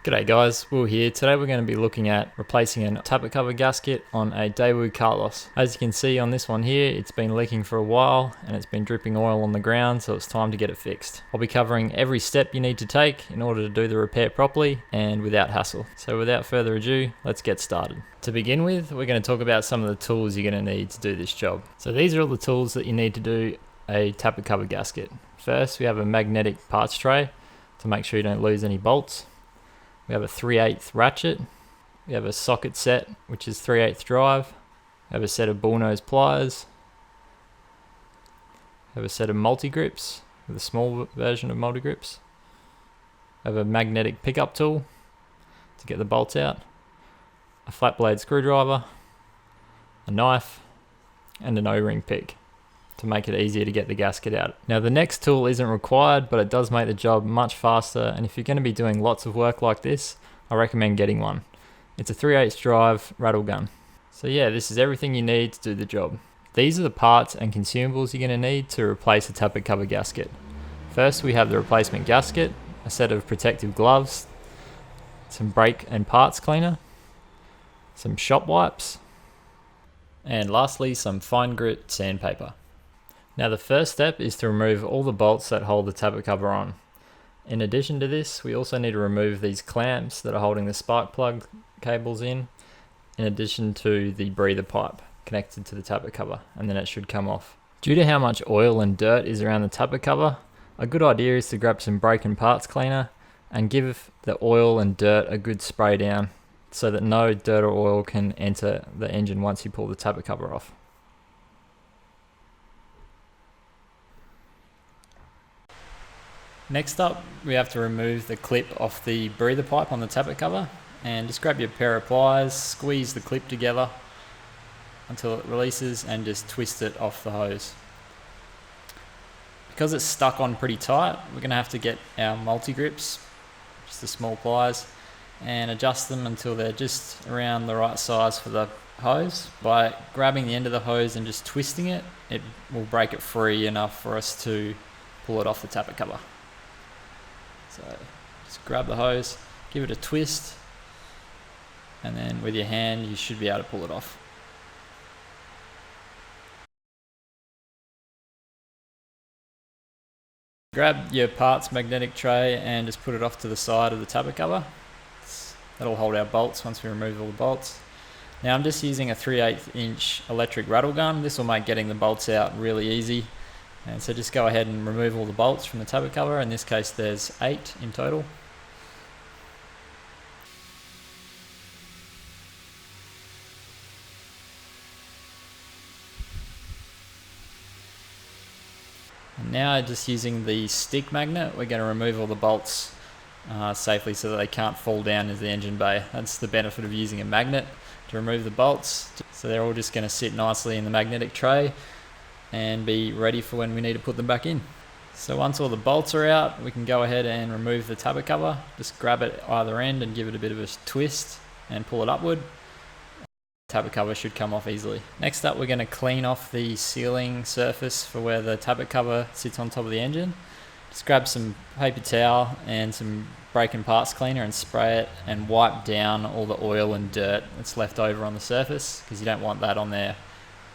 G'day guys, Will here. Today we're going to be looking at replacing a tappet cover gasket on a Daewoo Carlos. As you can see on this one here, it's been leaking for a while and it's been dripping oil on the ground, so it's time to get it fixed. I'll be covering every step you need to take in order to do the repair properly and without hassle. So without further ado, let's get started. To begin with, we're going to talk about some of the tools you're going to need to do this job. So these are all the tools that you need to do a tappet cover gasket. First, we have a magnetic parts tray to make sure you don't lose any bolts. We have a 3/8 ratchet. We have a socket set, which is 3/8 drive. We have a set of bullnose pliers. We have a set of multi-grips with a small version of multi-grips. We have a magnetic pickup tool to get the bolts out. A flat blade screwdriver. A knife. And an O-ring pick to make it easier to get the gasket out. Now the next tool isn't required, but it does make the job much faster, and if you're going to be doing lots of work like this, I recommend getting one. It's a 3/8 drive rattle gun. So yeah, this is everything you need to do the job. These are the parts and consumables you're going to need to replace a tappet cover gasket. First we have the replacement gasket, a set of protective gloves, some brake and parts cleaner, some shop wipes, and lastly some fine grit sandpaper. Now the first step is to remove all the bolts that hold the tappet cover on. In addition to this, we also need to remove these clamps that are holding the spark plug cables in addition to the breather pipe connected to the tappet cover, and then it should come off. Due to how much oil and dirt is around the tappet cover, a good idea is to grab some brake and parts cleaner and give the oil and dirt a good spray down so that no dirt or oil can enter the engine once you pull the tappet cover off. Next up, we have to remove the clip off the breather pipe on the tappet cover, and just grab your pair of pliers, squeeze the clip together until it releases and just twist it off the hose. Because it's stuck on pretty tight, we're going to have to get our multi-grips, just the small pliers, and adjust them until they're just around the right size for the hose. By grabbing the end of the hose and just twisting it, it will break it free enough for us to pull it off the tappet cover. So just grab the hose, give it a twist, and then with your hand you should be able to pull it off. Grab your parts magnetic tray and just put it off to the side of the tappet cover. That'll hold our bolts once we remove all the bolts. Now I'm just using a 3/8 inch electric rattle gun. This will make getting the bolts out really easy. And so just go ahead and remove all the bolts from the tappet cover. In this case there's 8 in total. And now just using the stick magnet, we're going to remove all the bolts safely so that they can't fall down into the engine bay. That's the benefit of using a magnet to remove the bolts. So they're all just going to sit nicely in the magnetic tray and be ready for when we need to put them back in. So once all the bolts are out, we can go ahead and remove the tappet cover. Just grab it either end and give it a bit of a twist and pull it upward. The tappet cover should come off easily. Next up, we're going to clean off the sealing surface for where the tappet cover sits on top of the engine. Just grab some paper towel and some brake and parts cleaner and spray it and wipe down all the oil and dirt that's left over on the surface, because you don't want that on there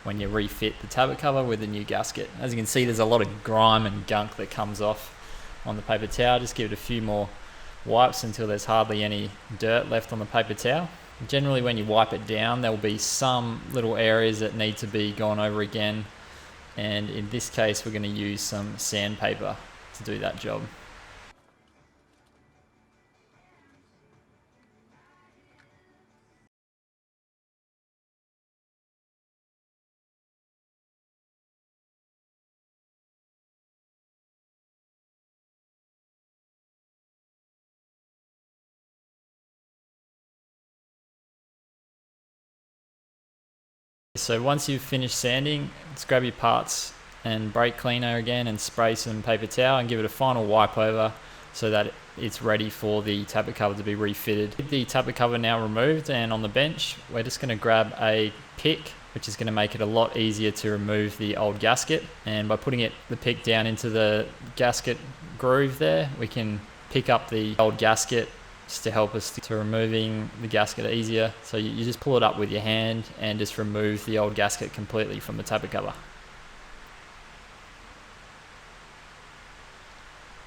when you refit the tappet cover with the new gasket. As you can see, there's a lot of grime and gunk that comes off on the paper towel. Just give it a few more wipes until there's hardly any dirt left on the paper towel. Generally when you wipe it down, there will be some little areas that need to be gone over again, and in this case we're going to use some sandpaper to do that job. So once you've finished sanding, just grab your parts and brake cleaner again and spray some paper towel and give it a final wipe over so that it's ready for the tappet cover to be refitted. With the tappet cover now removed and on the bench, we're just going to grab a pick, which is going to make it a lot easier to remove the old gasket. And by putting the pick down into the gasket groove there, we can pick up the old gasket just to help us to removing the gasket easier. So you just pull it up with your hand and just remove the old gasket completely from the tappet cover.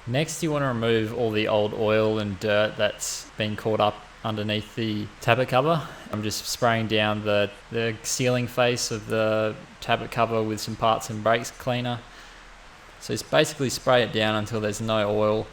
Next, you want to remove all the old oil and dirt that's been caught up underneath the tappet cover. I'm just spraying down the sealing face of the tappet cover with some parts and brakes cleaner. So just basically spray it down until there's no oil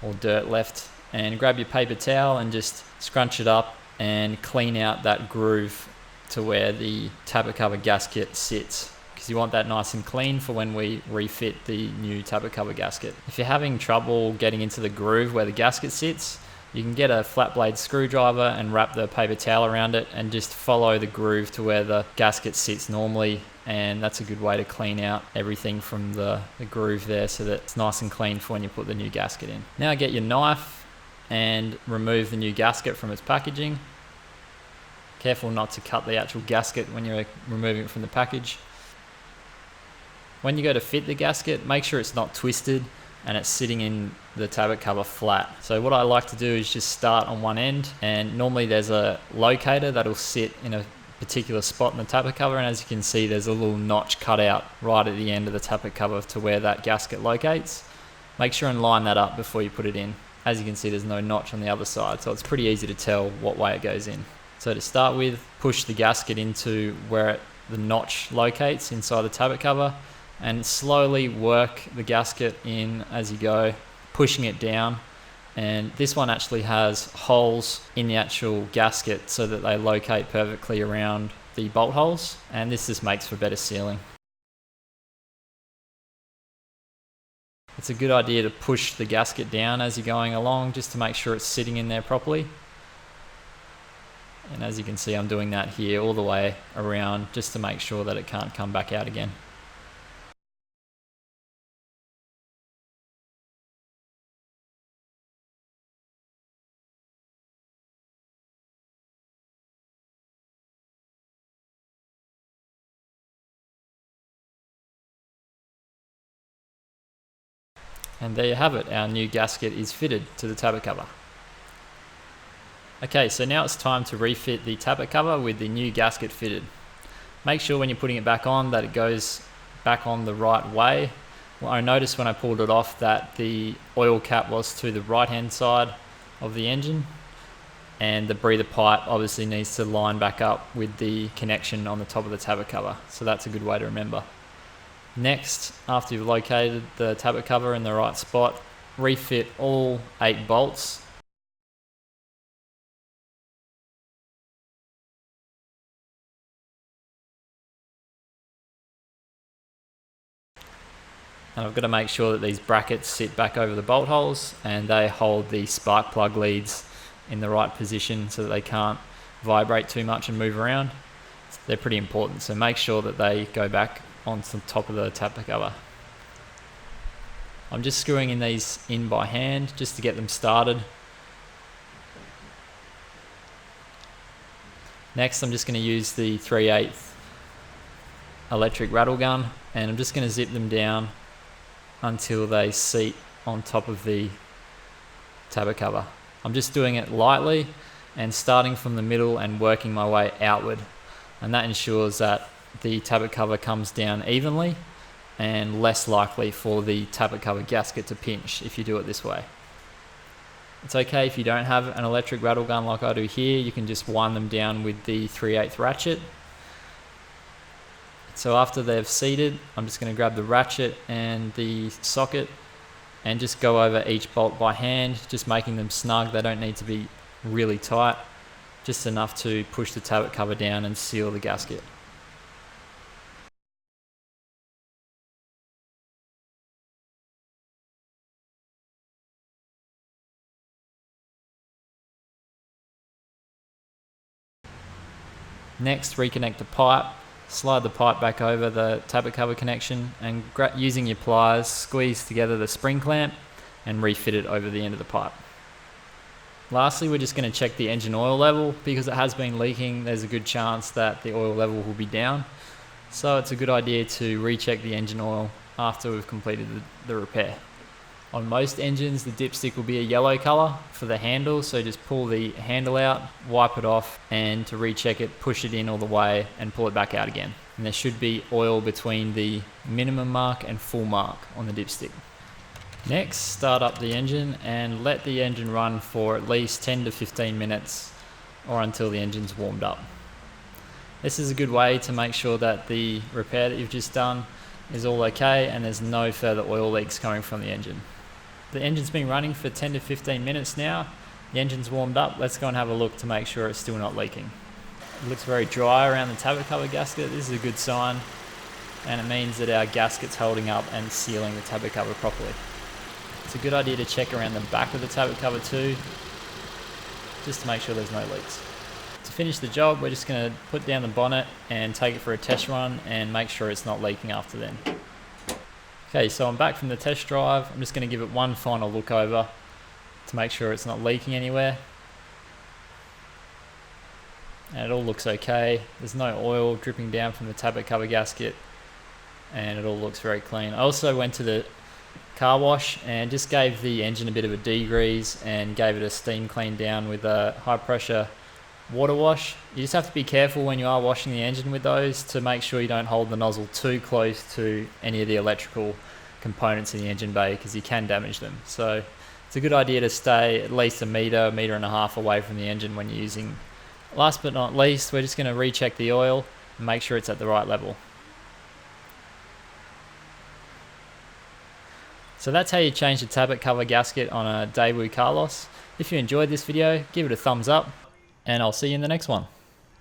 or dirt left, and grab your paper towel and just scrunch it up and clean out that groove to where the tappet cover gasket sits, because you want that nice and clean for when we refit the new tappet cover gasket. If you're having trouble getting into the groove where the gasket sits, you can get a flat blade screwdriver and wrap the paper towel around it and just follow the groove to where the gasket sits normally, and that's a good way to clean out everything from the groove there so that it's nice and clean for when you put the new gasket in. Now get your knife and remove the new gasket from its packaging. Careful not to cut the actual gasket when you're removing it from the package. When you go to fit the gasket, make sure it's not twisted and it's sitting in the tappet cover flat. So what I like to do is just start on one end, and normally there's a locator that'll sit in a particular spot in the tappet cover, and as you can see there's a little notch cut out right at the end of the tappet cover to where that gasket locates. Make sure and line that up before you put it in. As you can see, there's no notch on the other side, so it's pretty easy to tell what way it goes in. So to start with, push the gasket into where the notch locates inside the tappet cover, and slowly work the gasket in as you go, pushing it down. And this one actually has holes in the actual gasket so that they locate perfectly around the bolt holes, and this just makes for better sealing. It's a good idea to push the gasket down as you're going along just to make sure it's sitting in there properly. And as you can see, I'm doing that here all the way around just to make sure that it can't come back out again. And there you have it, our new gasket is fitted to the tappet cover. Okay, so now it's time to refit the tappet cover with the new gasket fitted. Make sure when you're putting it back on that it goes back on the right way. Well, I noticed when I pulled it off that the oil cap was to the right hand side of the engine, and the breather pipe obviously needs to line back up with the connection on the top of the tappet cover, so that's a good way to remember. Next, after you've located the tappet cover in the right spot, refit all 8 bolts. And I've got to make sure that these brackets sit back over the bolt holes and they hold the spark plug leads in the right position so that they can't vibrate too much and move around. They're pretty important, so make sure that they go back onto the top of the tappet cover. I'm just screwing in these in by hand just to get them started. Next, I'm just going to use the 3/8 electric rattle gun, and I'm just going to zip them down until they seat on top of the tappet cover. I'm just doing it lightly and starting from the middle and working my way outward, and that ensures that the tappet cover comes down evenly and less likely for the tappet cover gasket to pinch if you do it this way. It's okay if you don't have an electric rattle gun like I do here, you can just wind them down with the 3/8 ratchet. So after they've seated, I'm just going to grab the ratchet and the socket and just go over each bolt by hand, just making them snug. They don't need to be really tight, just enough to push the tappet cover down and seal the gasket. Next, reconnect the pipe, slide the pipe back over the tappet cover connection, and using your pliers, squeeze together the spring clamp and refit it over the end of the pipe. Lastly, we're just going to check the engine oil level. Because it has been leaking, there's a good chance that the oil level will be down. So it's a good idea to recheck the engine oil after we've completed the repair. On most engines, the dipstick will be a yellow color for the handle, so just pull the handle out, wipe it off, and to recheck it, push it in all the way and pull it back out again. And there should be oil between the minimum mark and full mark on the dipstick. Next, start up the engine and let the engine run for at least 10 to 15 minutes or until the engine's warmed up. This is a good way to make sure that the repair that you've just done is all okay and there's no further oil leaks coming from the engine. The engine's been running for 10 to 15 minutes now. The engine's warmed up. Let's go and have a look to make sure it's still not leaking. It looks very dry around the tappet cover gasket. This is a good sign, and it means that our gasket's holding up and sealing the tappet cover properly. It's a good idea to check around the back of the tappet cover too, just to make sure there's no leaks. To finish the job, we're just going to put down the bonnet and take it for a test run and make sure it's not leaking after then. Okay, so I'm back from the test drive. I'm just going to give it one final look over to make sure it's not leaking anywhere. And it all looks okay. There's no oil dripping down from the tappet cover gasket, and it all looks very clean. I also went to the car wash and just gave the engine a bit of a degrease and gave it a steam clean down with a high pressure water wash. You just have to be careful when you are washing the engine with those to make sure you don't hold the nozzle too close to any of the electrical components in the engine bay, because you can damage them. So it's a good idea to stay at least a meter and a half away from the engine when you're using. Last but not least, we're just going to recheck the oil and make sure it's at the right level. So that's how you change the tappet cover gasket on a Daewoo Carlos. If you enjoyed this video, give it a thumbs up, and I'll see you in the next one.